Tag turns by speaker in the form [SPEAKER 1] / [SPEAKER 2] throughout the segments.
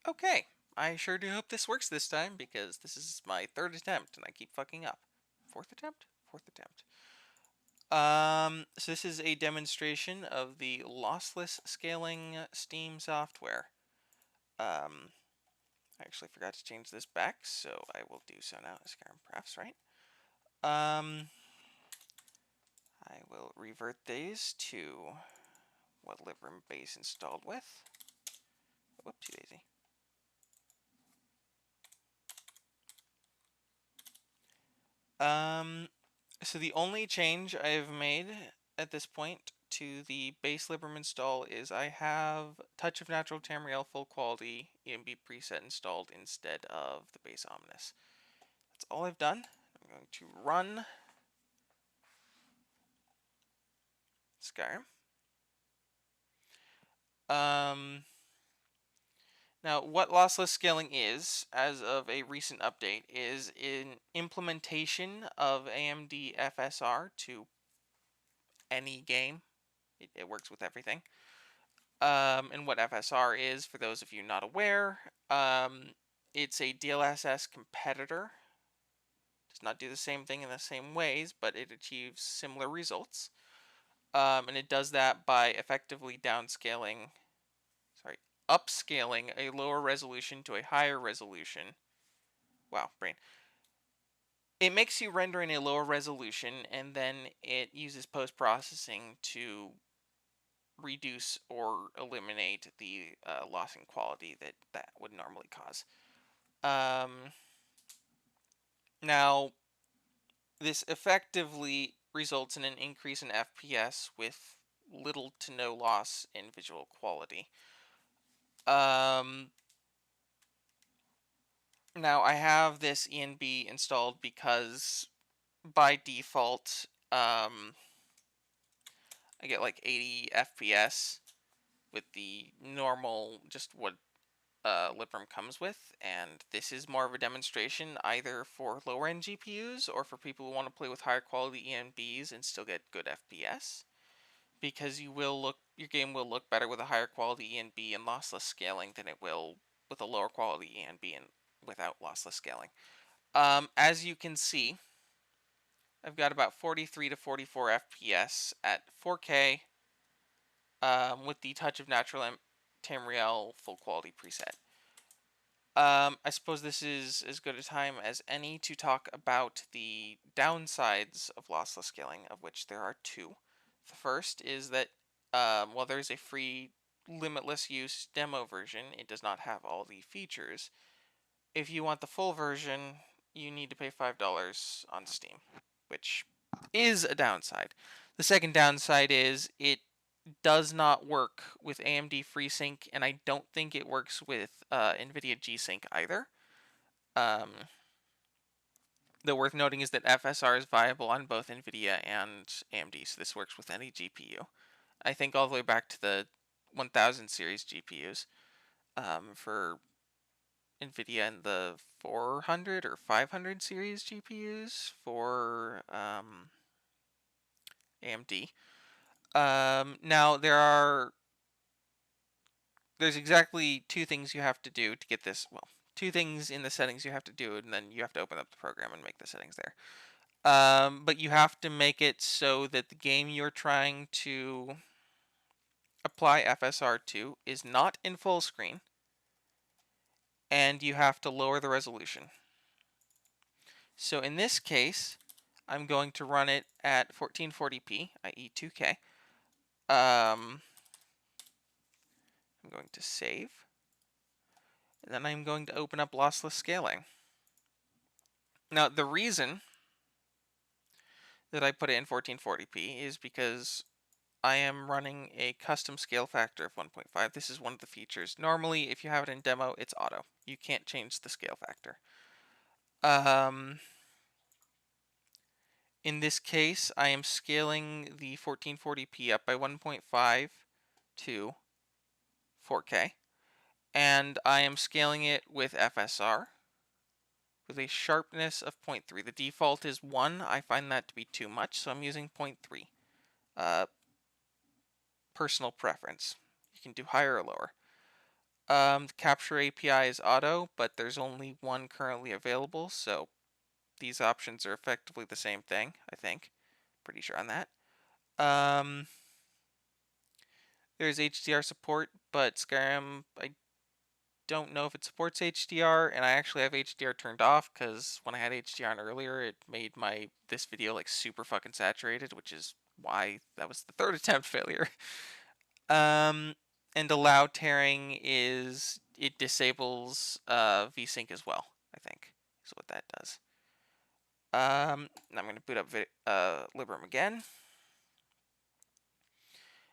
[SPEAKER 1] Okay, I sure do hope this works this time because this is my third attempt and I keep fucking up. Fourth attempt? Fourth attempt. So this is a demonstration of the lossless scaling Steam software. I actually forgot to change this back, so I will do so now. Skyrim Prefs, right? I will revert these to what Librem base installed with. Whoopsie daisy. So the only change I've made at this point to the base Librem install is I have Touch of Natural Tamriel full quality EMB preset installed instead of the base Omnis. That's all I've done. I'm going to run Skyrim. Now, what lossless scaling is, as of a recent update, is an implementation of AMD FSR to any game. It works with everything. And what FSR is, for those of you not aware, it's a DLSS competitor. Does not do the same thing in the same ways, but it achieves similar results. And it does that by effectively upscaling a lower resolution to a higher resolution. Wow, brain. It makes you render in a lower resolution, and then it uses post-processing to reduce or eliminate the loss in quality that would normally cause. Now, this effectively results in an increase in FPS with little to no loss in visual quality. Now, I have this ENB installed because by default, I get like 80 FPS with the normal, just what Librem comes with, and this is more of a demonstration either for lower end GPUs or for people who want to play with higher quality ENBs and still get good FPS, because your game will look better with a higher quality ENB and lossless scaling than it will with a lower quality ENB and without lossless scaling. As you can see, I've got about 43 to 44 FPS at 4K with the Touch of Natural Tamriel full quality preset. I suppose this is as good a time as any to talk about the downsides of lossless scaling, of which there are two. The first is that while there is a free limitless use demo version, it does not have all the features. If you want the full version, you need to pay $5 on Steam, which is a downside. The second downside is it does not work with AMD FreeSync, and I don't think it works with NVIDIA G-Sync either. Though worth noting is that FSR is viable on both NVIDIA and AMD, so this works with any GPU. I think all the way back to the 1000 series GPUs for NVIDIA, and the 400 or 500 series GPUs for AMD. Now there's exactly two things you have to do to get this. Well, two things in the settings you have to do, and then you have to open up the program and make the settings there. But you have to make it so that the game you're trying to apply FSR to is not in full screen, and you have to lower the resolution. So in this case, I'm going to run it at 1440p, i.e. 2K. I'm going to save, and then I'm going to open up lossless scaling. Now, the reason that I put it in 1440p is because I am running a custom scale factor of 1.5. This is one of the features. Normally, if you have it in demo, it's auto. You can't change the scale factor. In this case, I am scaling the 1440p up by 1.5 to 4K. And I am scaling it with FSR with a sharpness of 0.3. The default is 1. I find that to be too much, so I'm using 0.3. Personal preference. You can do higher or lower. The capture API is auto, but there's only one currently available, so these options are effectively the same thing, I think. Pretty sure on that. There's HDR support, but Skyrim, I don't know if it supports HDR, and I actually have HDR turned off because when I had HDR on earlier, it made this video like super fucking saturated, which is why that was the third attempt failure. Um, and allow tearing is it disables VSync as well, I think is what that does. I'm going to boot up Librem again.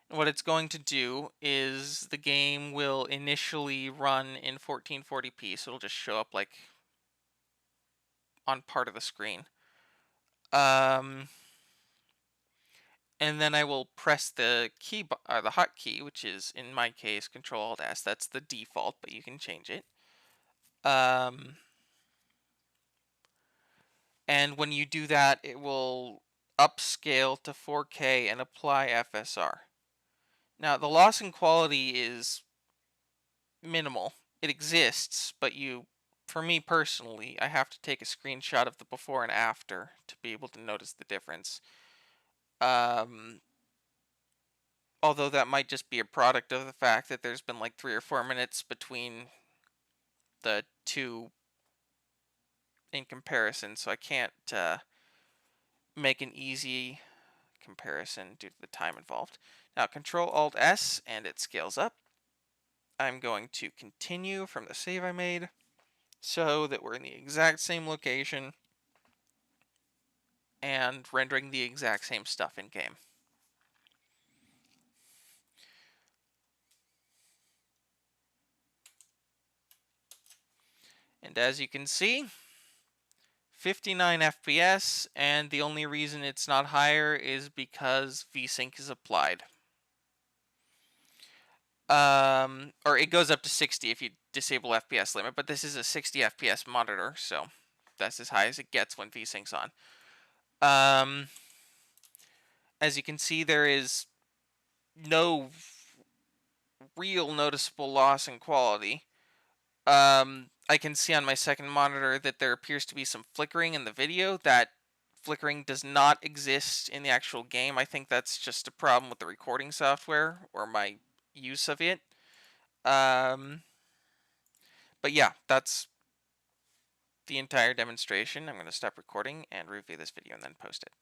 [SPEAKER 1] And what it's going to do is the game will initially run in 1440p, so it'll just show up like on part of the screen. And then I will press the the hotkey, which is in my case Control Alt S. That's the default, but you can change it. And when you do that, it will upscale to 4K and apply FSR. Now, the loss in quality is minimal. It exists, but for me personally, I have to take a screenshot of the before and after to be able to notice the difference. Although that might just be a product of the fact that there's been like 3 or 4 minutes between the two in comparison, so I can't make an easy comparison due to the time involved. Now Control Alt S and it scales up. I'm going to continue from the save I made so that we're in the exact same location and rendering the exact same stuff in game. And as you can see, 59 FPS, and the only reason it's not higher is because VSync is applied. Or it goes up to 60 if you disable FPS limit, but this is a 60 FPS monitor, so that's as high as it gets when VSync's on. As you can see, there is no real noticeable loss in quality. I can see on my second monitor that there appears to be some flickering in the video. That flickering does not exist in the actual game. I think that's just a problem with the recording software or my use of it. But yeah, that's the entire demonstration. I'm going to stop recording and review this video and then post it.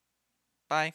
[SPEAKER 1] Bye.